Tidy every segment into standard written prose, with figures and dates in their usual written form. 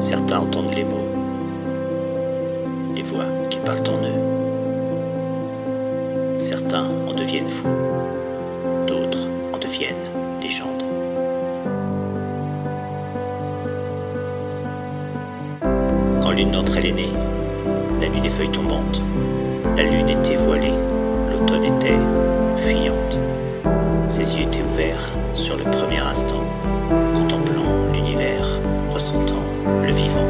Certains entendent les mots, les voix qui parlent en eux. Certains en deviennent fous, d'autres en deviennent légendes. Quand l'une d'entre elles est née, la nuit des feuilles tombantes, la lune était voilée, l'automne était fuyante. Ses yeux étaient ouverts sur le premier instant, contemplant l'univers, ressentant le vivant.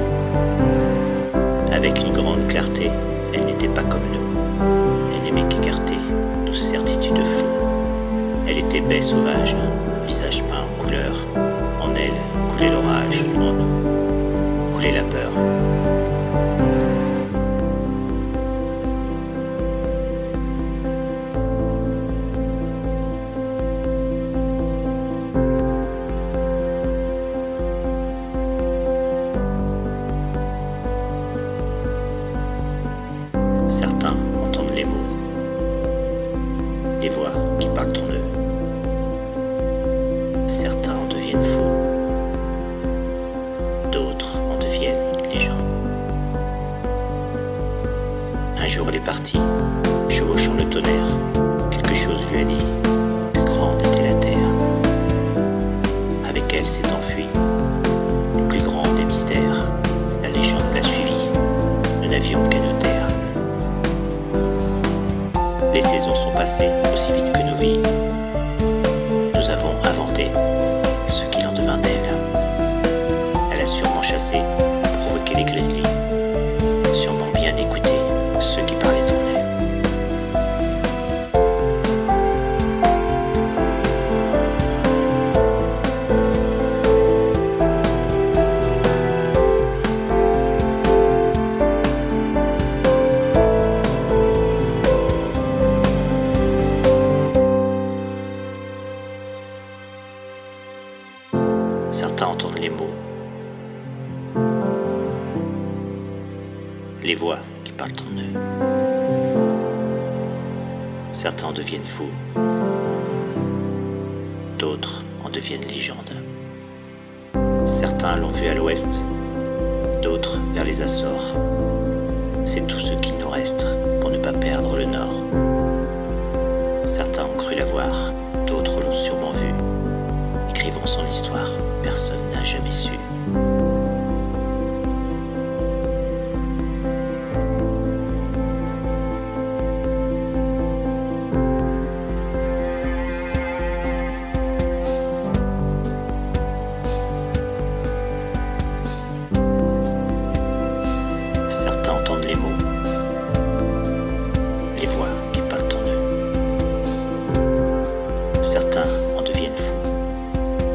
Avec une grande clarté, elle n'était pas comme nous. Elle n'aimait qu'écarter nos certitudes floues. Elle était baie sauvage, visage peint en couleur. En elle coulait l'orage, en nous coulait la peur. Certains entendent les mots, les voix qui parlent en eux. Certains en deviennent fous, d'autres en deviennent légendes. Un jour elle est partie, chevauchant le tonnerre. Quelque chose lui a dit que grande était la terre. Avec elle s'est enfui le plus grand des mystères. La légende l'a suivie, nous n'avions qu'à nous taire. Les saisons sont passées aussi vite que nos vies. Nous avons inventé ce qu'il en devint d'elle. Elle a sûrement chassé, provoqué les grizzlies, sûrement bien écouté ceux qui parlaient en elle. Certains entendent les mots, les voix qui parlent en eux. Certains en deviennent fous, d'autres en deviennent légendes. Certains l'ont vu à l'ouest, d'autres vers les Açores. C'est tout ce qu'il nous reste pour ne pas perdre le nord. Certains ont cru la voir, d'autres l'ont sûrement vue. Écrivant son histoire, personne n'a jamais su. Certains entendent les mots, les voix qui parlent en eux. Certains en deviennent fous,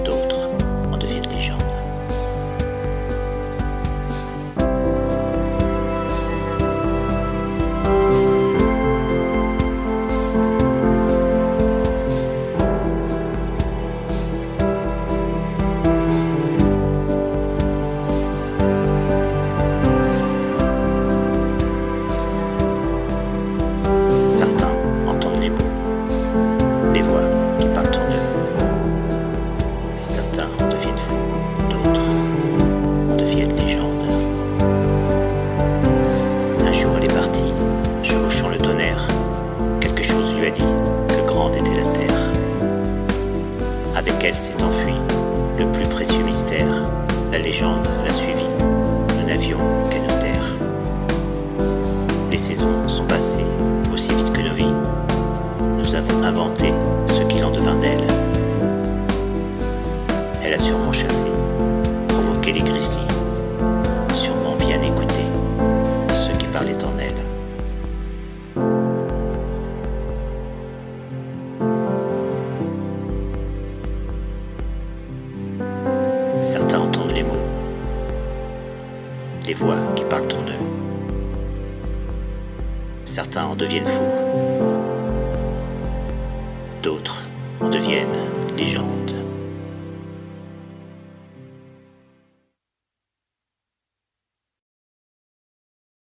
d'autres en deviennent légendes. Certains entendent les mots, les voix qui parlent en eux. Certains en deviennent fous, d'autres en deviennent légendes. Un jour elle est partie, chevauchant le tonnerre. Quelque chose lui a dit que grande était la terre. Avec elle s'est enfui le plus précieux mystère. La légende l'a suivi, nous n'avions qu'à nous taire. Les saisons sont passées aussi vite que nos vies. Nous avons inventé ce qu'il en devint d'elle. Elle a sûrement chassé, provoqué les grizzlies, sûrement bien écouté ceux qui parlaient en elle. Certains entendent les mots, les voix qui parlent en eux. Certains en deviennent fous, d'autres en deviennent légendes.